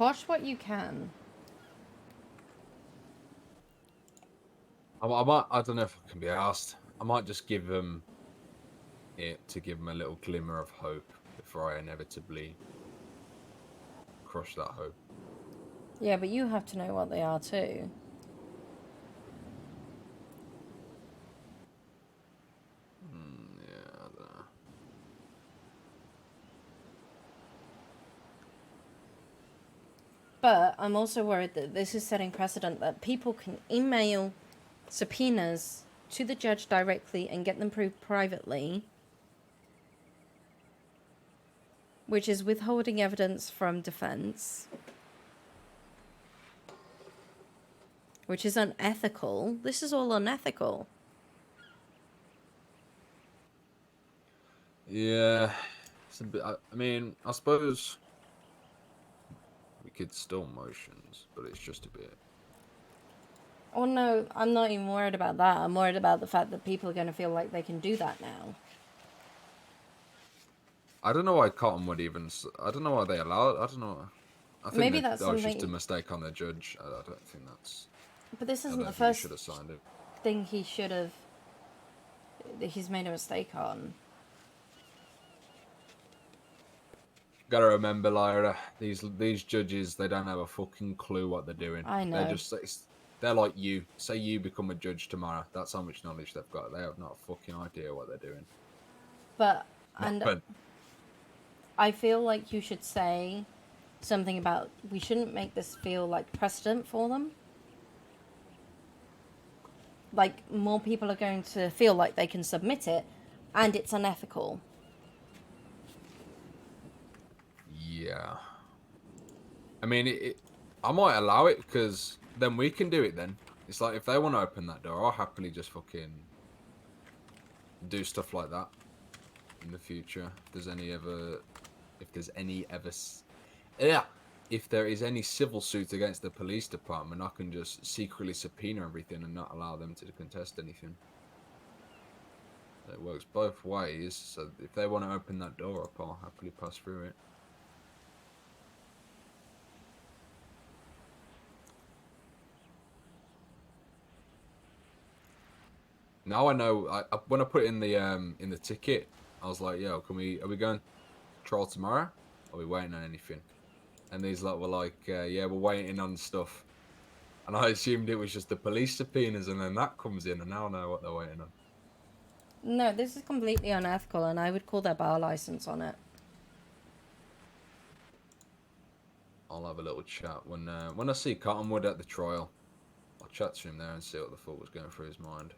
Quash what you can. I might. I don't know if I can be asked. I might just give them it to give them a little glimmer of hope before I inevitably crush that hope. Yeah, but you have to know what they are too. Yeah, I don't know. But I'm also worried that this is setting precedent that people can email subpoenas to the judge directly and get them proved privately, which is withholding evidence from defense, which is unethical. This is all unethical. Yeah, it's a bit. I mean, I suppose we could still motions, but it's just a bit. Oh no, I'm not even worried about that. I'm worried about the fact that people are going to feel like they can do that now. I don't know why Cottonwood even. I don't know why they allow it. I don't know. I think Maybe that that's that was just a something. mistake on the judge. I don't think that's. But this I isn't the don't think he first should have signed it. thing he should have. He's made a mistake on. Gotta remember, Lyra, these judges, they don't have a fucking clue what they're doing. I know. They're like you. Say you become a judge tomorrow. That's how much knowledge they've got. They have not a fucking idea what they're doing. But Not and when I feel like you should say something about we shouldn't make this feel like precedent for them. Like more people are going to feel like they can submit it, and it's unethical. Yeah. I mean, I might allow it because then we can do it. Then it's like if they want to open that door, I'll happily just fucking do stuff like that in the future. If there's any ever, yeah, if there is any civil suit against the police department, I can just secretly subpoena everything and not allow them to contest anything. It works both ways. So if they want to open that door up, I'll happily pass through it. Now I know. When I put it in the ticket, I was like, "Yo, are we going trial tomorrow? Or are we waiting on anything?" And these lot were like, "Yeah, we're waiting on stuff." And I assumed it was just the police subpoenas, and then that comes in, and now I know what they're waiting on. No, this is completely unethical, and I would call their bar license on it. I'll have a little chat when I see Cottonwood at the trial. I'll chat to him there and see what the fuck was going through his mind.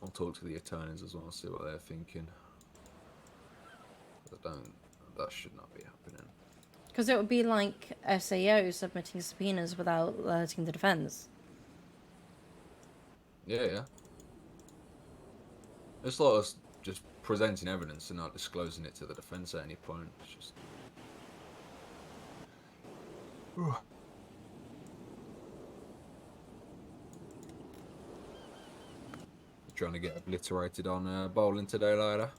I'll talk to the attorneys as well, see what they're thinking. That should not be happening. Because it would be like SAO submitting subpoenas without alerting the defense. Yeah. It's like us just presenting evidence and not disclosing it to the defense at any point. It's just. Trying to get obliterated on bowling today, Lyra.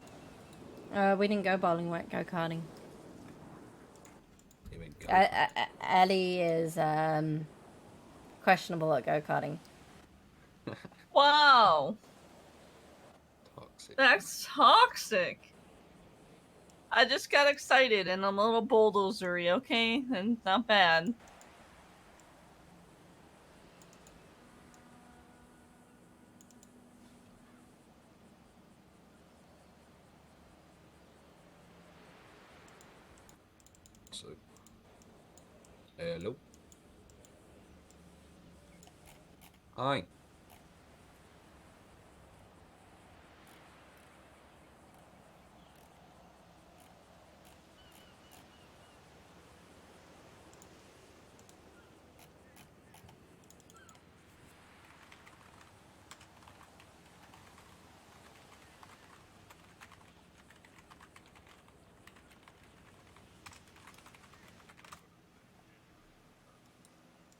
We didn't go bowling, went go karting. You mean go-karting? Ellie is questionable at go karting. Wow. Toxic. That's toxic. I just got excited and I'm a little bulldozery, okay? And not bad. So, hello. Hi.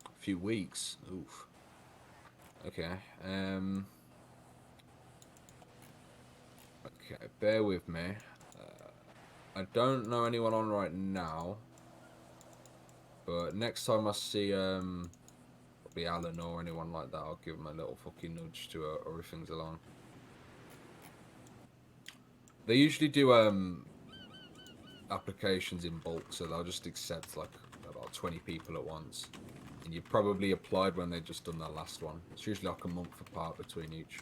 A few weeks. Oof. Okay. Okay. Bear with me. I don't know anyone on right now, but next time I see probably Alan or anyone like that, I'll give them a little fucking nudge to hurry things along. They usually do applications in bulk, so they'll just accept like about 20 people at once. And you probably applied when they just done their last one. It's usually like a month apart between each.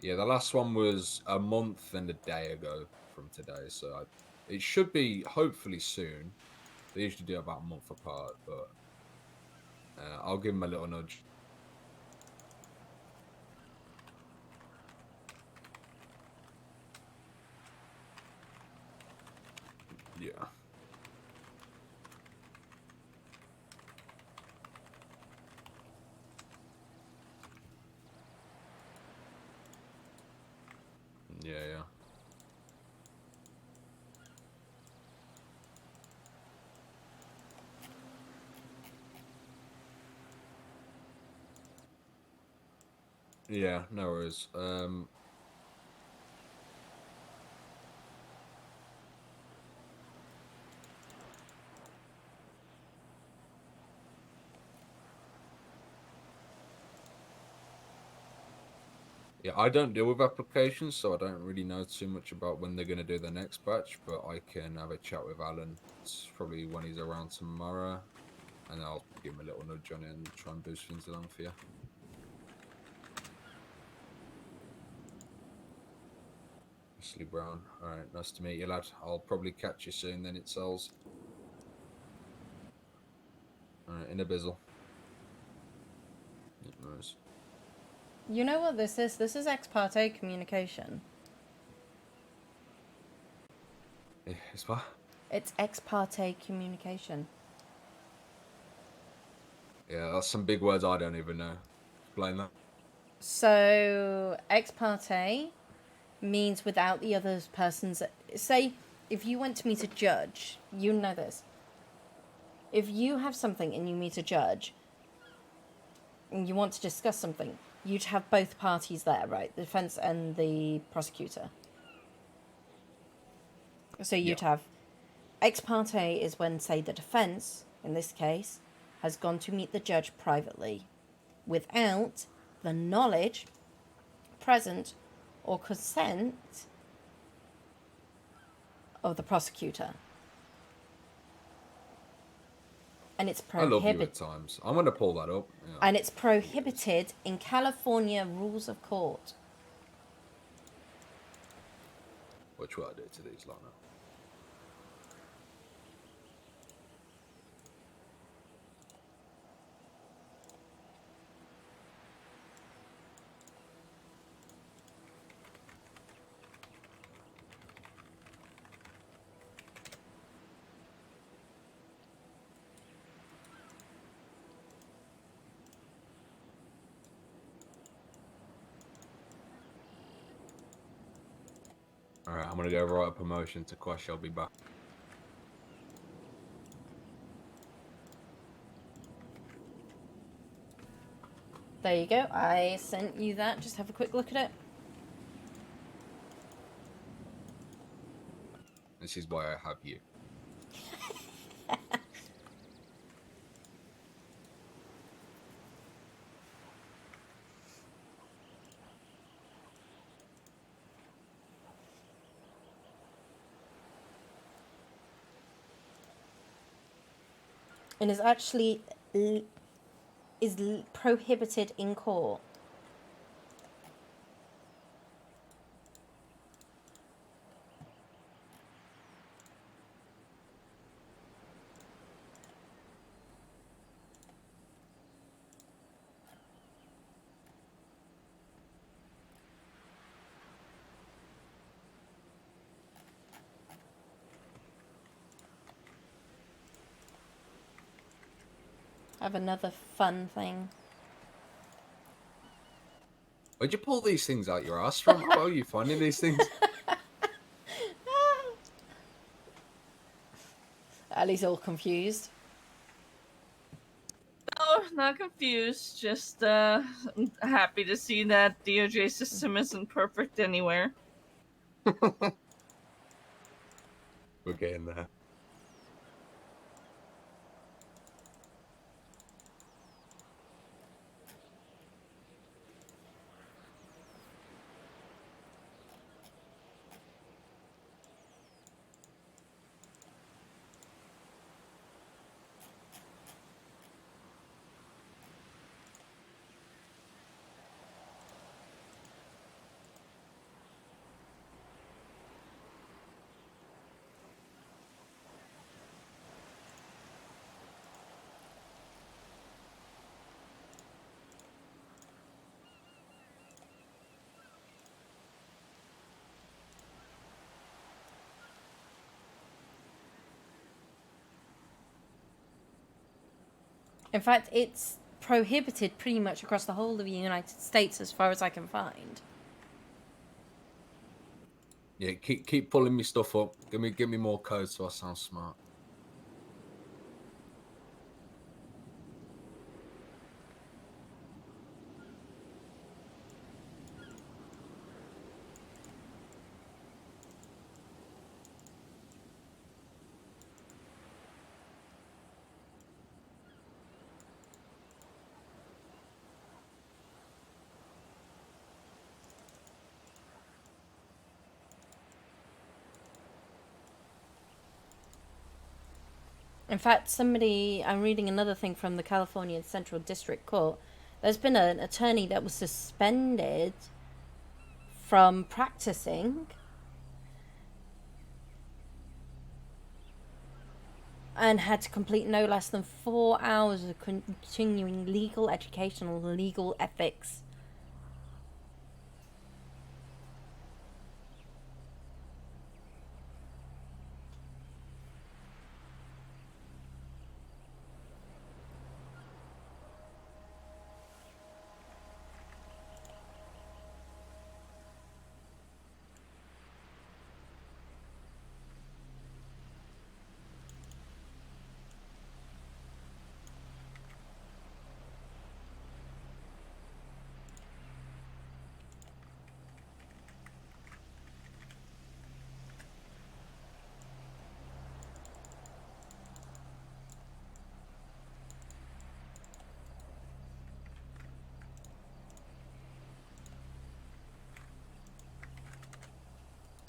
Yeah, the last one was a month and a day ago from today, so it should be hopefully soon. They usually do about a month apart, but I'll give them a little nudge. Yeah. Yeah, yeah. Yeah, no worries. Yeah, I don't deal with applications, so I don't really know too much about when they're going to do the next batch, but I can have a chat with Alan. It's probably when he's around tomorrow, and I'll give him a little nudge on it and try and boost things along for you. Wesley Brown. Alright, nice to meet you, lad. I'll probably catch you soon then, it sells. Alright, in a bizzle. Nice. You know what this is? This is ex parte communication. Yeah, it's what? It's ex parte communication. Yeah, that's some big words I don't even know. Explain that. So, ex parte means without the other person's. Say, if you went to meet a judge, you know this. If you have something and you meet a judge and you want to discuss something, you'd have both parties there, right? The defense and the prosecutor. So you'd have ex parte is when, say, the defense, in this case, has gone to meet the judge privately without the knowledge, present, or consent of the prosecutor. And it's I love you at prohibited. times. I'm going to pull that up. Yeah. And it's prohibited in California rules of court. Which will I do to these lot now? Alright, I'm going to go write a promotion to Quash. I'll be back. There you go. I sent you that. Just have a quick look at it. This is why I have you. And is actually prohibited in court. I have another fun thing. Where'd you pull these things out your ass from? How are you finding these things? Ali's all confused. Oh, not confused. Just happy to see that DOJ system isn't perfect anywhere. We're getting there. In fact, it's prohibited pretty much across the whole of the United States as far as I can find. Yeah, keep pulling me stuff up. Give me more code so I sound smart. In fact, I'm reading another thing from the California Central District Court. There's been an attorney that was suspended from practicing and had to complete no less than 4 hours of continuing legal educational legal ethics.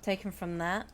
Taken from that.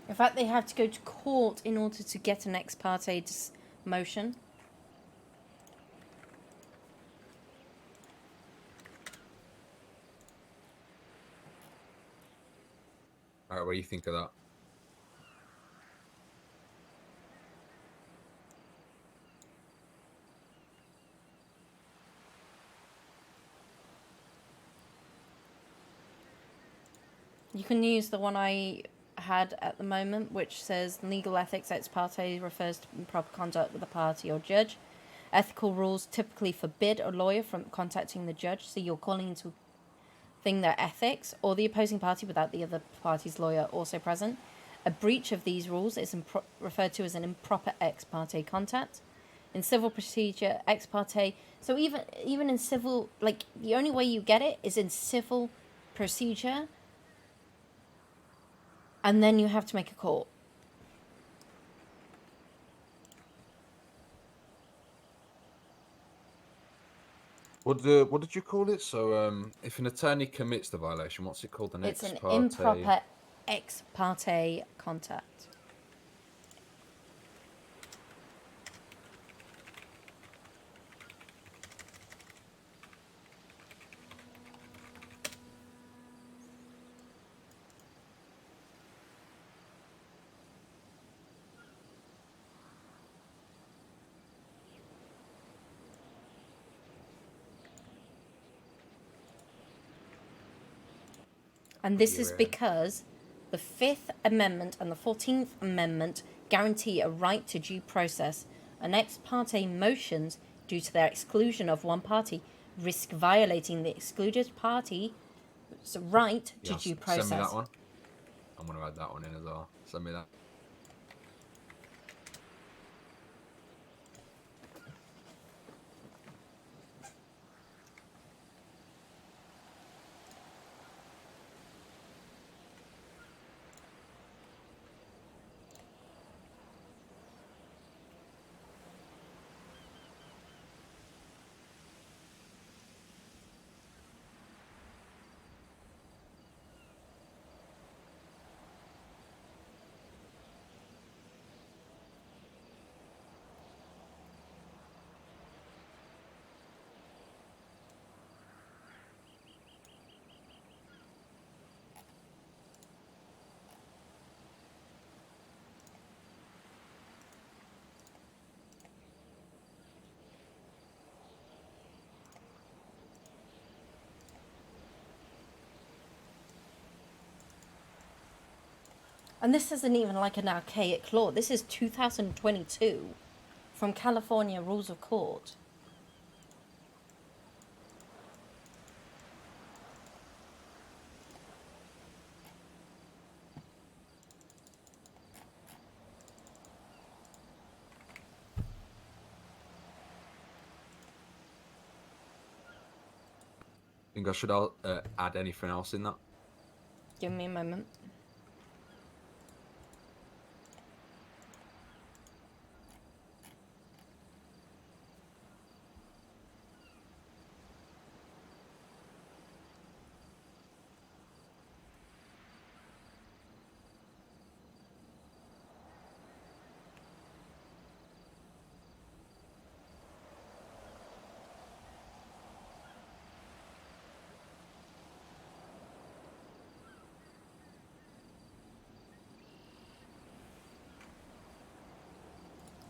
In fact, they have to go to court in order to get an ex parte motion. All right, what do you think of that? You can use the one I had at the moment, which says legal ethics ex parte refers to improper conduct with a party or judge. Ethical rules typically forbid a lawyer from contacting the judge, so you're calling into thing their ethics or the opposing party without the other party's lawyer also present. A breach of these rules is referred to as an improper ex parte contact. In civil procedure, ex parte. So even in civil, like the only way you get it is in civil procedure. And then you have to make a call. What did you call it? So if an attorney commits the violation, what's it called? An It's ex an parte. improper ex parte contact. And this is Yeah. because the Fifth Amendment and the 14th Amendment guarantee a right to due process, and ex parte motions, due to their exclusion of one party, risk violating the excluded party's right to Yeah, due send me that process. one. I'm gonna add that one in as well. Send me that. And this isn't even like an archaic law. This is 2022 from California Rules of Court. Think I should add anything else in that? Give me a moment.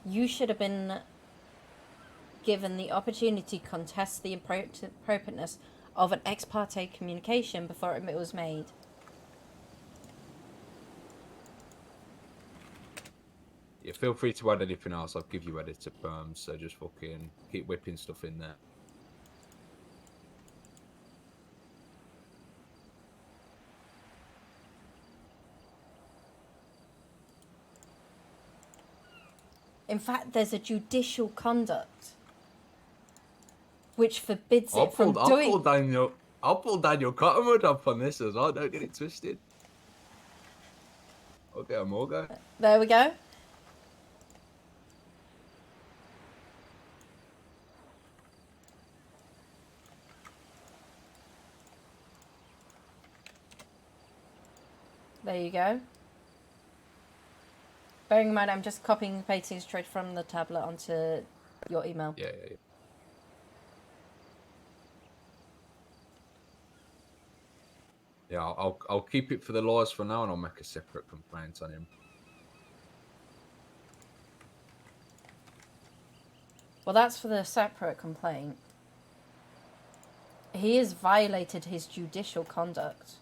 You should have been given the opportunity to contest the appropriateness of an ex parte communication before it was made. Yeah, feel free to add anything else. I'll give you editor perms, so just fucking keep whipping stuff in there. In fact, there's a judicial conduct which forbids it from doing. I'll pull down your cottonwood up on this as well. Don't get it twisted. Okay, I'm all go. There we go. There you go. Bearing in mind, I'm just copying and pasting straight from the tablet onto your email. Yeah. Yeah, I'll keep it for the lawyers for now, and I'll make a separate complaint on him. Well, that's for the separate complaint. He has violated his judicial conduct.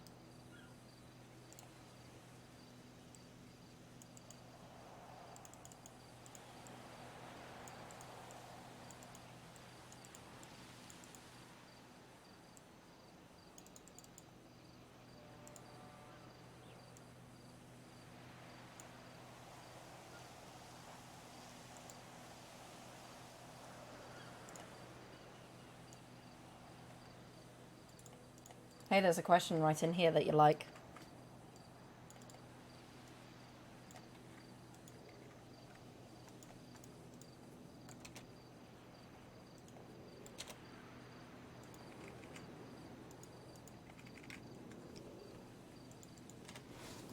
Hey, there's a question right in here that you like.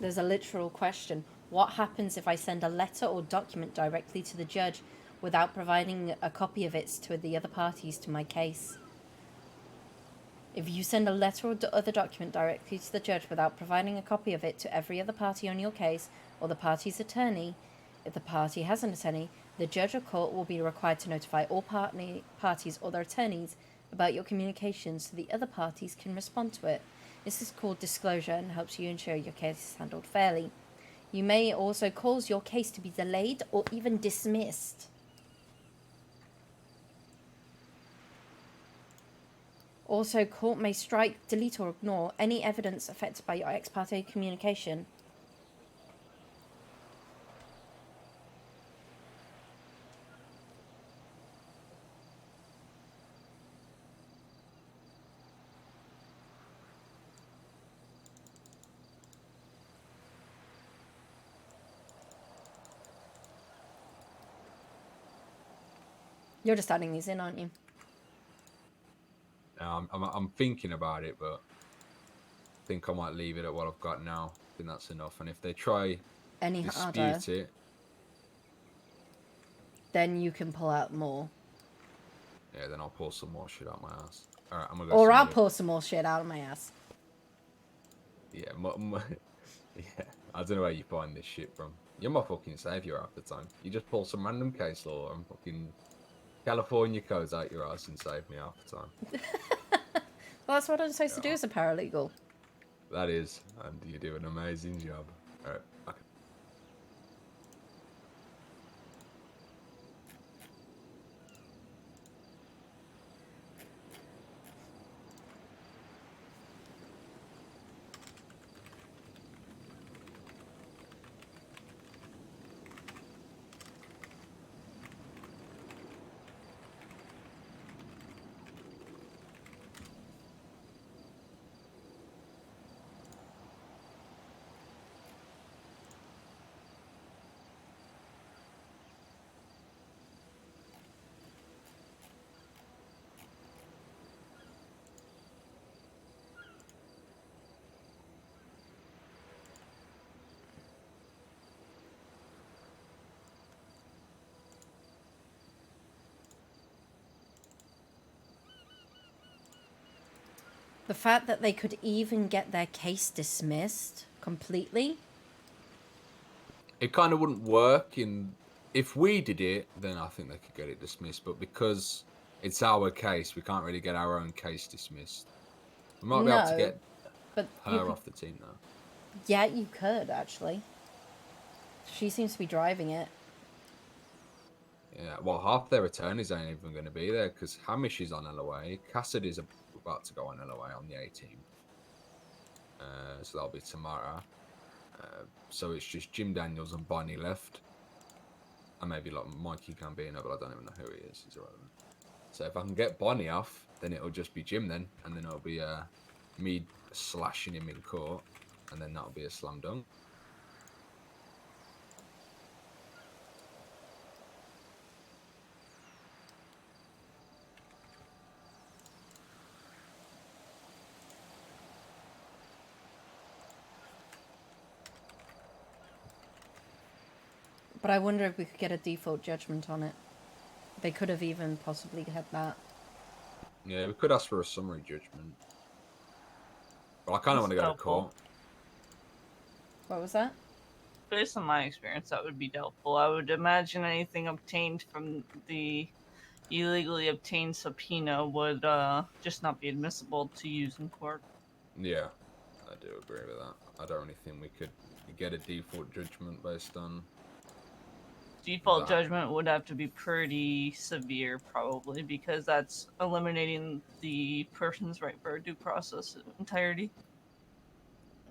There's a literal question. What happens if I send a letter or document directly to the judge without providing a copy of it to the other parties to my case? If you send a letter or other document directly to the judge without providing a copy of it to every other party on your case or the party's attorney, if the party has an attorney, the judge or court will be required to notify all parties or their attorneys about your communications so the other parties can respond to it. This is called disclosure and helps you ensure your case is handled fairly. You may also cause your case to be delayed or even dismissed. Also, court may strike, delete, or ignore any evidence affected by your ex parte communication. You're just adding these in, aren't you? I'm thinking about it, but I think I might leave it at what I've got now. I think that's enough. And if they try Any harder, dispute it, then you can pull out more. yeah, then I'll pull some more shit out my ass. All right, I'm gonna go. Or see I'll you. pull some more shit out of my ass. Yeah, yeah. I don't know where you find this shit from. You're my fucking savior half the time. You just pull some random case law and fucking California codes out your ass and save me half the time. Well, that's what I'm supposed to do as a paralegal. That is, and you do an amazing job. All right, okay. The fact that they could even get their case dismissed completely. It kind of wouldn't work if we did it, then I think they could get it dismissed. But because it's our case, we can't really get our own case dismissed. We might be able to No, get but her off the team though. yeah, you could actually. She seems to be driving it. Yeah, well, half their attorneys ain't even going to be there because Hamish is on LOA. Cassidy's about to go on LOA on the 18th. So that'll be tomorrow. So it's just Jim Daniels and Bonnie left. And maybe like Mikey Gambino, but I don't even know who he is. He's irrelevant. So if I can get Bonnie off, then it'll just be Jim then. And then it'll be me slashing him in court. And then that'll be a slam dunk. But I wonder if we could get a default judgment on it. They could have even possibly had that. Yeah, we could ask for a summary judgment. But I kind of want to go to Doubtful. court. What was that? Based on my experience, that would be doubtful. I would imagine anything obtained from the illegally obtained subpoena would just not be admissible to use in court. Yeah, I do agree with that. I don't really think we could get a default judgment based on... Default That. judgment would have to be pretty severe, probably, because that's eliminating the person's right for a due process entirety.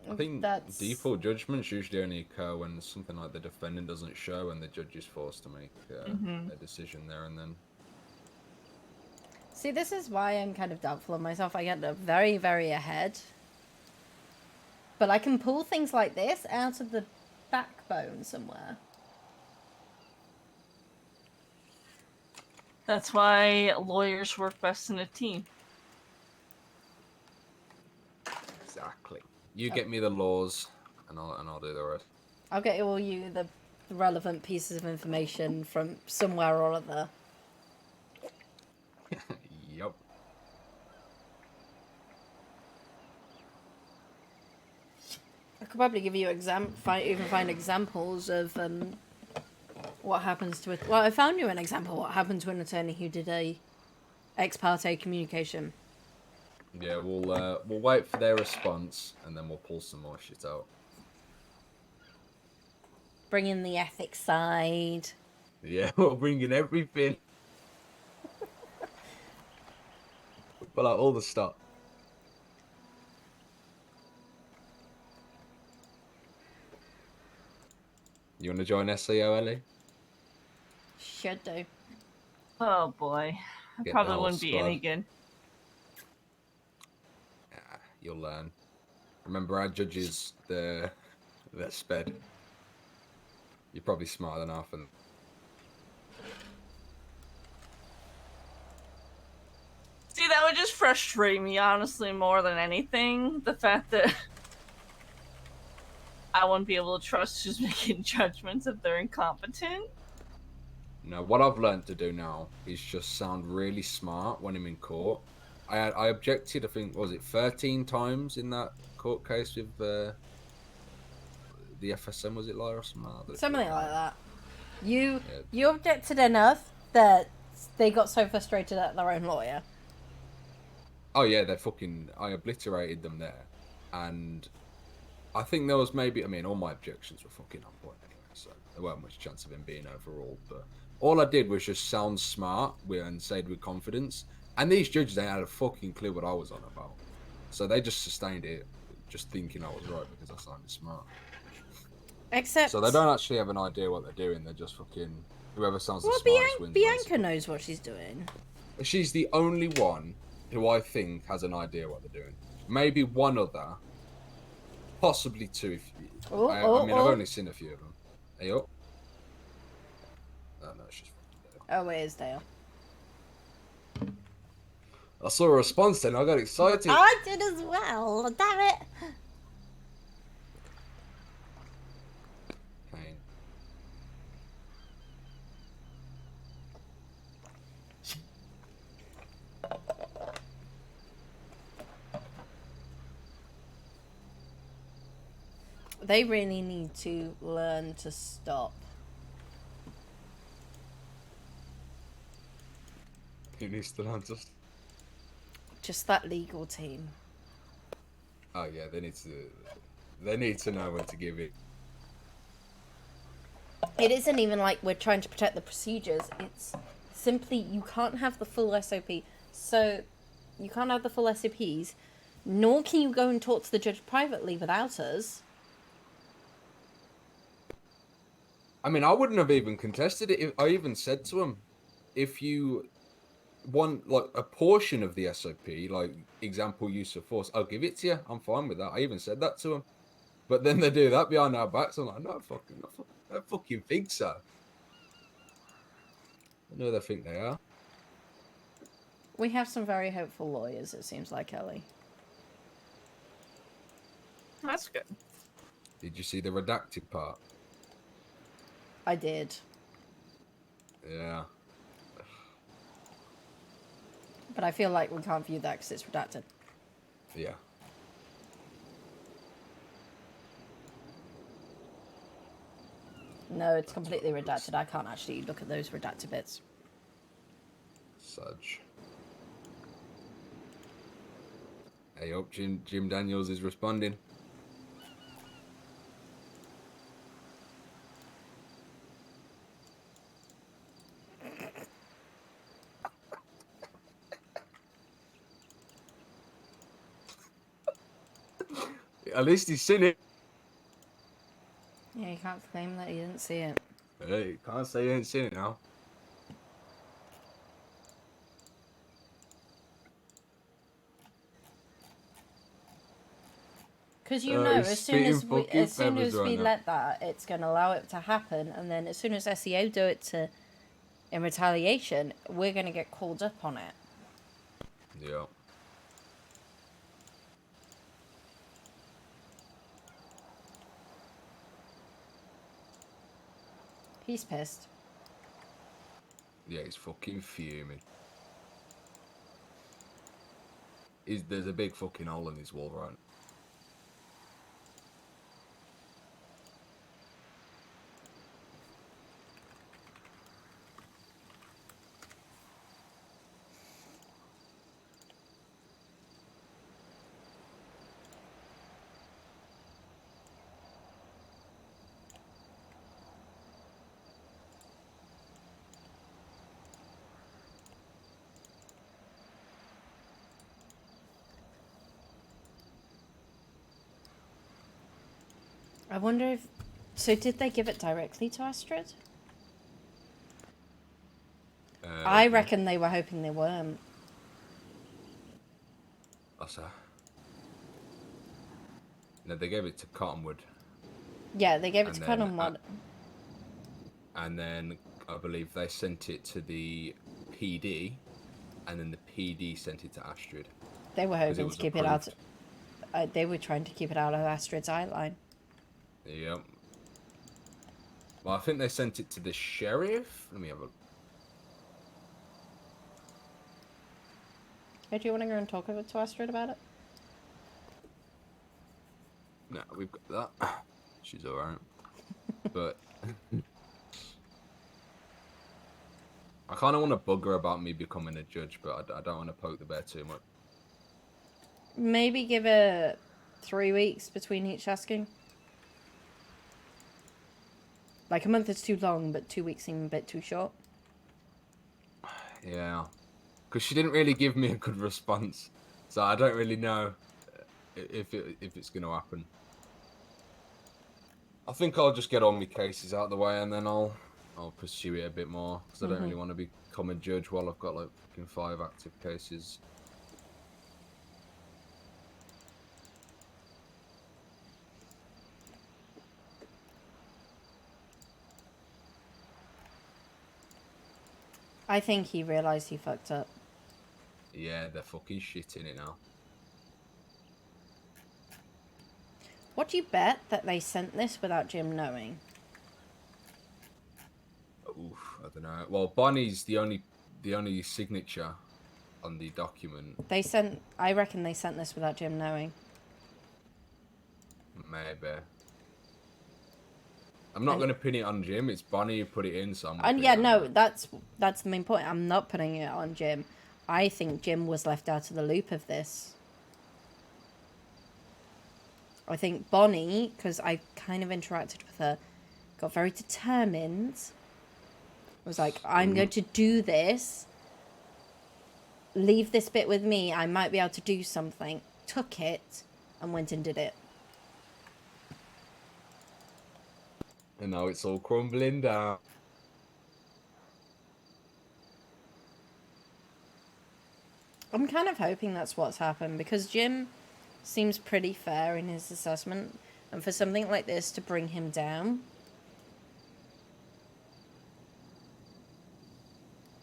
I think That's... default judgments usually only occur when something like the defendant doesn't show and the judge is forced to make a decision there and then. See, this is why I'm kind of doubtful of myself. I get very, very ahead. But I can pull things like this out of the backbone somewhere. That's why lawyers work best in a team. Exactly. You get me the laws and I'll do the rest. I'll get all you the relevant pieces of information from somewhere or other. Yep. I could probably give you even find examples of what happens to it. Well, I found you an example. What happened to an attorney who did a ex parte communication? Yeah, we'll wait for their response and then we'll pull some more shit out. Bring in the ethics side. Yeah, we'll bring in everything. But like all the stuff. You want to join SEO, Ellie? Should do. Oh boy, I Get the probably whole wouldn't be any squad. good. Yeah, you'll learn. Remember our judges, they're sped. You're probably smarter than half of them. See, that would just frustrate me, honestly, more than anything. The fact that I wouldn't be able to trust who's making judgments if they're incompetent. No, what I've learned to do now is just sound really smart when I'm in court. I objected, I think, was it 13 times in that court case with the FSM, was it Lyra or something like that? Something like that. You Yeah. you objected enough that they got so frustrated at their own lawyer. Oh yeah, I obliterated them there. And I think there was maybe, I mean, all my objections were fucking on point anyway, so there weren't much chance of him being overruled. But all I did was just sound smart and said with confidence. And these judges, they had a fucking clue what I was on about. So they just sustained it, just thinking I was right because I sounded smart. Except So they don't actually have an idea what they're doing. They're just fucking, whoever sounds the well, smartest wins. Bianca knows what she's doing. She's the only one who I think has an idea what they're doing. Maybe one other, possibly two. I mean, I've only seen a few of them. Are you up? Oh, no, it's just fucking Dale. Oh, it is Dale. I saw a response then. I got excited. I did as well. Damn it. Pain. They really need to learn to stop. Who needs to learn to? Just that legal team. Oh yeah, they need to. They need to know when to give it. It isn't even like we're trying to protect the procedures. It's simply you can't have the full SOP. So you can't have the full SOPs, nor can you go and talk to the judge privately without us. I mean, I wouldn't have even contested it. I even said to him, if you want like a portion of the SOP, like example use of force, I'll give it to you. I'm fine with that. I even said that to him. But then they do that behind our backs. I'm like, no, I fucking think so. I know they think they are. We have some very hopeful lawyers, it seems like, Ellie. That's good. Did you see the redacted part? I did. Yeah. But I feel like we can't view that because it's redacted. Yeah. No, it's completely redacted. I can't actually look at those redacted bits. Such. Hey up, Jim Daniels is responding. At least he's seen it. Yeah, you can't claim that you didn't see it. Hey, can't say you ain't seen it now. Because you know, he's as soon as spitting we fucking feathers right now. let that, it's going to allow it to happen, and then as soon as SEO do it in retaliation, we're going to get called up on it. Yeah. He's pissed. Yeah, he's fucking fuming. There's a big fucking hole in his wall, right? I wonder if... So did they give it directly to Astrid? I Yeah. reckon they were hoping they weren't. What's that? No, they gave it to Cottonwood. Yeah, they gave it And to then Cottonwood. And then I believe they sent it to the PD, and then the PD sent it to Astrid. They were 'cause hoping to was keep it out. approved. They were trying to keep it out of Astrid's eyeline. Yep. Well, I think they sent it to the sheriff. Let me have a... Hey, do you want to go and talk to Astrid about it? No, we've got that. She's alright. But... I kind of want to bug her about me becoming a judge, but I don't want to poke the bear too much. Maybe give it 3 weeks between each asking. Like, a month is too long, but 2 weeks seem a bit too short. Yeah. Because she didn't really give me a good response. So I don't really know if it's going to happen. I think I'll just get all my cases out of the way and then I'll pursue it a bit more. Because I don't really want to become a judge while I've got like fucking 5 active cases. I think he realised he fucked up. Yeah, they're fucking shitting it now. What do you bet that they sent this without Jim knowing? Oof, I don't know. Well, Bonnie's the only signature on the document. I reckon they sent this without Jim knowing. Maybe. I'm not going to pin it on Jim. It's Bonnie who put it in, so I'm gonna And pin yeah, it on no, her. that's the main point. I'm not putting it on Jim. I think Jim was left out of the loop of this. I think Bonnie, because I kind of interacted with her, got very determined. Was like, I'm going to do this. Leave this bit with me. I might be able to do something. Took it and went and did it. And now it's all crumbling down. I'm kind of hoping that's what's happened because Jim seems pretty fair in his assessment, and for something like this to bring him down,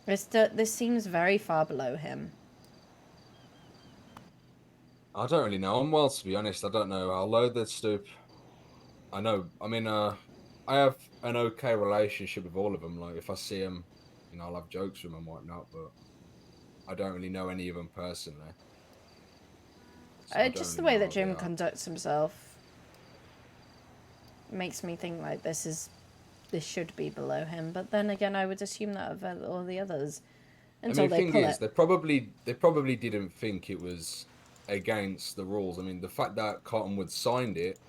this seems very far below him. I don't really know him well, to be honest. I don't know how low they'd stoop. I have an okay relationship with all of them. Like, if I see them, I'll have jokes with them and whatnot, but I don't really know any of them personally. So I don't Just the really way know that how they Jim are. conducts himself makes me think like this should be below him. But then again, I would assume that of all the others until the they thing pull is, it. they probably didn't think it was against the rules. I mean, the fact that Cottonwood signed it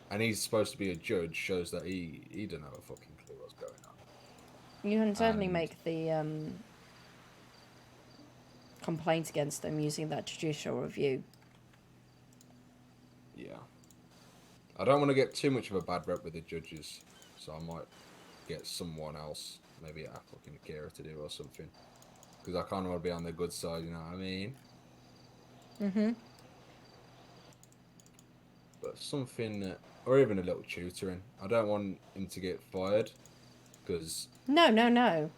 and he's supposed to be a judge shows that he didn't have a fucking clue what's going on. You can certainly And- make the complaint against them using that judicial review. Yeah. I don't want to get too much of a bad rep with the judges, so I might get someone else, maybe a fucking Akira to do or something. Because I kind of want to be on the good side, you know what I mean? Mm-hmm. But something, or even a little tutoring. I don't want him to get fired, because No.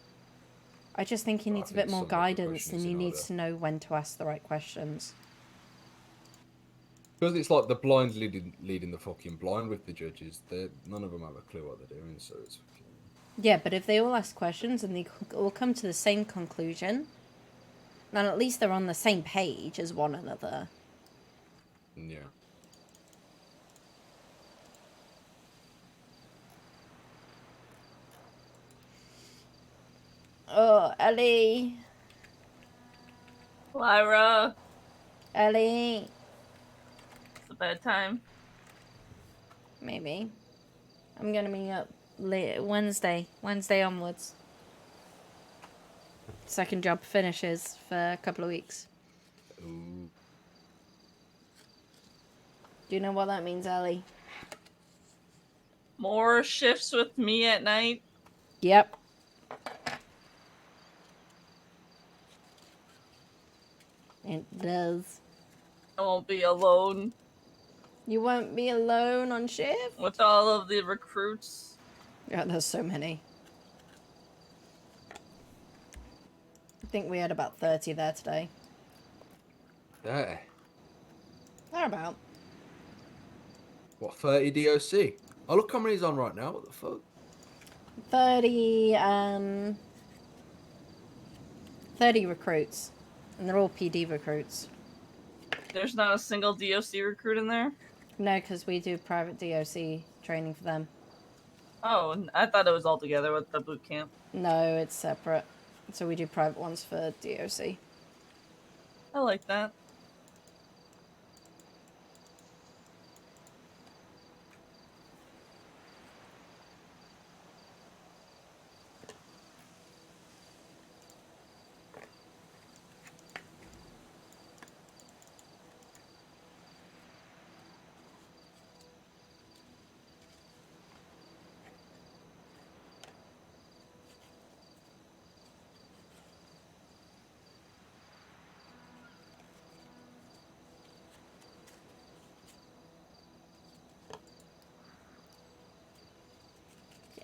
I just think he I needs a think bit more some guidance repercussion is and he in needs order. to know when to ask the right questions. it's like the blind leading the fucking blind with the judges. None of them have a clue what they're doing, so it's fucking... Yeah, but if they all ask questions and they all come to the same conclusion, then at least they're on the same page as one another. Yeah. Oh, Ellie. Lyra, Ellie. it's a bedtime. Maybe. I'm gonna be up late Wednesday onwards. Second job finishes for a couple of weeks. Ooh. Do you know what that means, Ellie? More shifts with me at night. Yep. It does. I won't be alone You won't be alone on shift? with all of the recruits. Yeah, there's so many. I think we had about 30 there today. There. Thereabout. What, 30 DOC? Oh, look how many's on right now. What the fuck? 30 recruits. And they're all PD recruits. There's not a single DOC recruit in there? No, because we do private DOC training for them. Oh, I thought it was all together with the boot camp. No, it's separate. So we do private ones for DOC. I like that.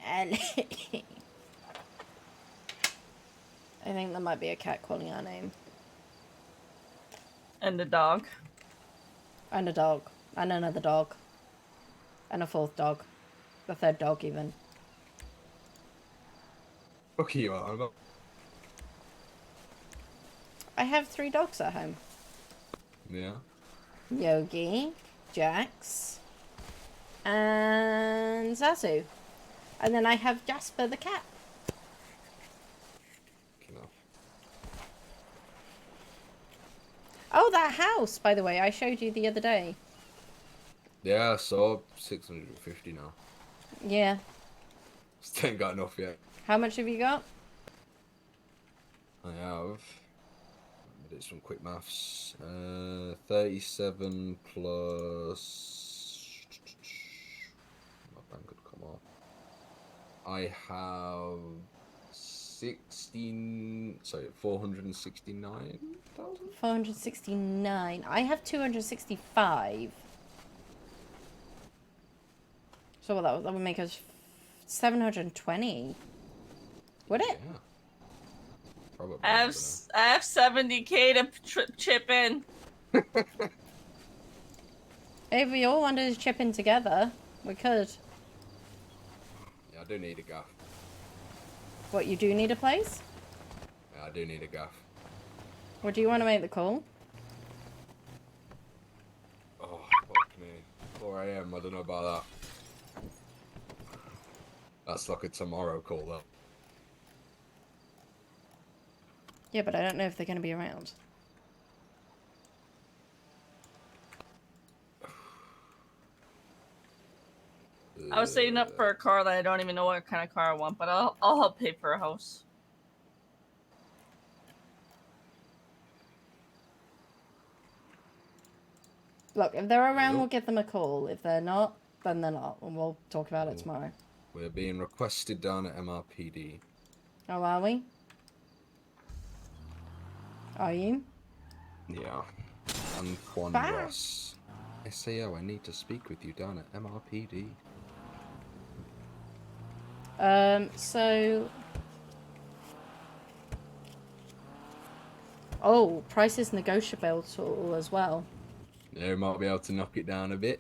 Ellie. I think there might be a cat calling our name. And the dog. And a dog. And another dog. And a fourth dog. The third dog, even. Fuck you, I'm not. I have 3 dogs at home. Yeah. Yogi, Jax, and Zazu. And then I have Jasper the cat. No. Oh, that house, by the way, I showed you the other day. Yeah, I saw 650 now. Yeah. Still ain't got enough yet. How much have you got? I have. I did some quick maths. 37 plus. My bank could come off. I have 469,000. 469. I have 265. So what, that would make us 720. Would it? Yeah. Probably. I have 70k to chip in. If we all wanted to chip in together, we could. Yeah, I do need a gaff. What, you do need a place? Yeah, I do need a gaff. Or do you want to make the call? Oh, fuck me. 4 AM, I don't know about that. That's like a tomorrow call, though. Yeah, but I don't know if they're going to be around. I was saving up for a car that I don't even know what kind of car I want, but I'll help pay for a house. Look, if they're around, Yep. we'll give them a call. If they're not, then they're not. And we'll talk about it tomorrow. We're being requested down at MRPD. Oh, are we? Are you? Yeah. Antoine Bah. Ross. SAO, I need to speak with you down at MRPD. So... Oh, price is negotiable as well. Yeah, we might be able to knock it down a bit.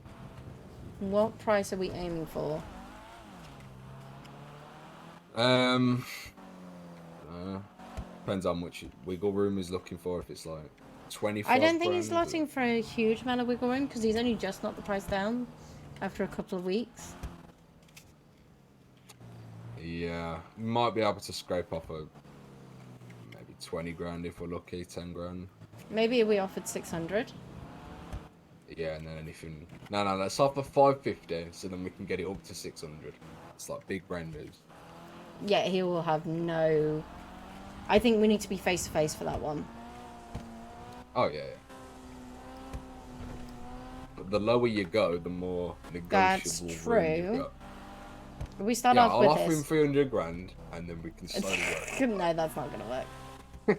What price are we aiming for? Um, depends how much wiggle room he's looking for. If it's like 25 I don't think grand, he's looking for a huge amount of wiggle room because he's only just knocked the price down after a couple of weeks. Yeah, might be able to scrape off a maybe 20 grand if we're lucky, 10 grand. Maybe we offered 600. Yeah, and then anything. No, let's offer 550, so then we can get it up to 600. It's like big brain moves. Yeah, he will have no... I think we need to be face to face for that one. Oh yeah. But the lower you go, the more That's negotiable room true. you've got. We start Yeah, off I'll with offer him this. 300 grand, and then we can slowly work. No, that's not gonna work.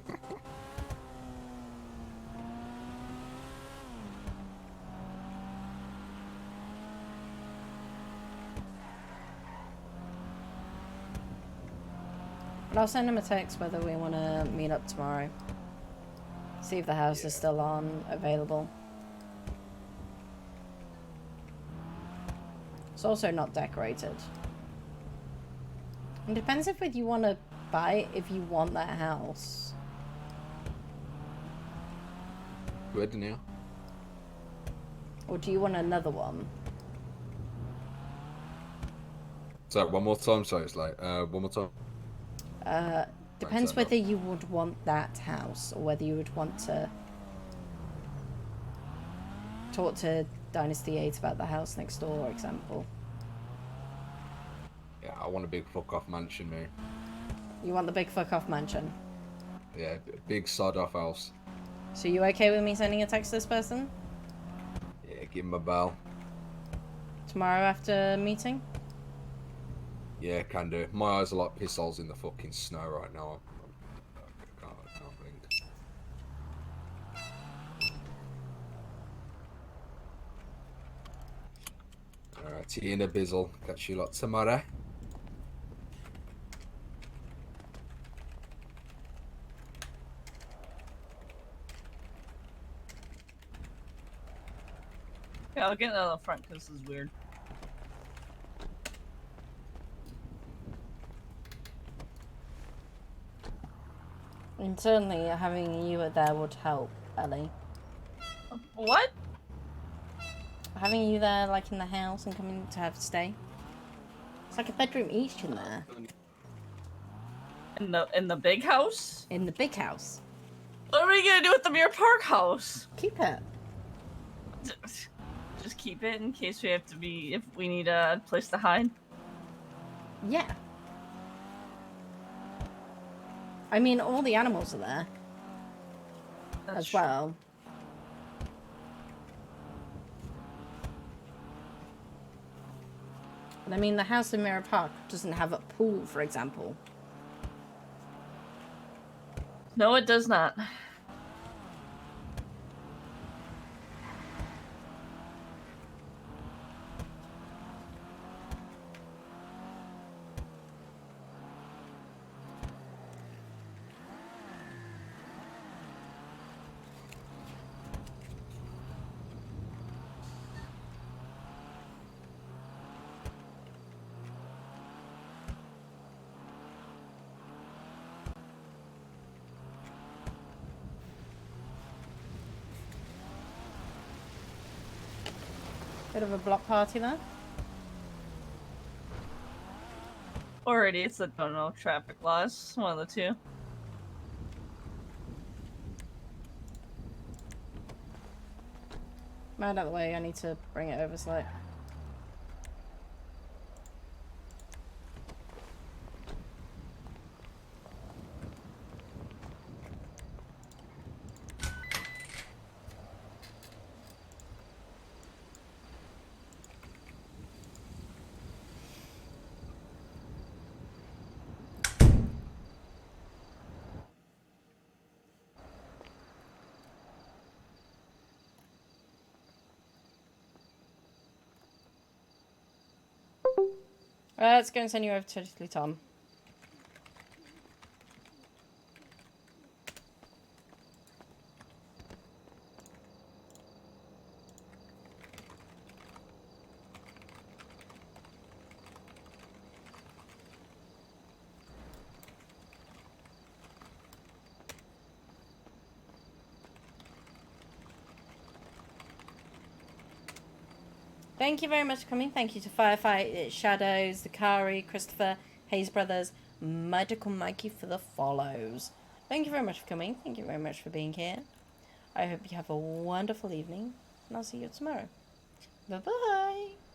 But I'll send him a text whether we want to meet up tomorrow. See if the house is still on, available. It's also not decorated. It depends if you want to buy it, if you want that house. Good now. Or do you want another one? So one more time. So it's like one more time. Depends Thanks, whether you would want that house or whether you would want to talk to Dynasty 8 about the house next door, for example. Yeah, I want a big fuck off mansion, mate. You want the big fuck off mansion. Yeah, big sod off house. So you okay with me sending a text to this person? Yeah, give him a bell. Tomorrow after meeting? Yeah, can do. My eyes are like piss holes in the fucking snow right now. I can't blink. Alright, see you in a bizzle. Catch you lot tomorrow. Yeah, I'll get out of the front because this is weird. And certainly having you there would help, Ellie. What? Having you there, like in the house and coming to have to stay. It's like a bedroom each in there. In the big house? In the big house. What are we gonna do with the Mirror Park house? Keep it. Just keep it in case we have to be, if we need a place to hide. Yeah. I mean, all the animals are there That's as true. well. But I mean, the house in Mirror Park doesn't have a pool, for example. No, it does not. Bit of a block party there. Or idiots that don't know traffic laws. One of the two. Right out of the way, I need to bring it over slightly. Let's go and send you over to Tom. Thank you very much for coming. Thank you to Firefight, Shadows, Zakari, Christopher, Hayes Brothers, Magical Mikey for the follows. Thank you very much for coming. Thank you very much for being here. I hope you have a wonderful evening, and I'll see you tomorrow. Bye-bye.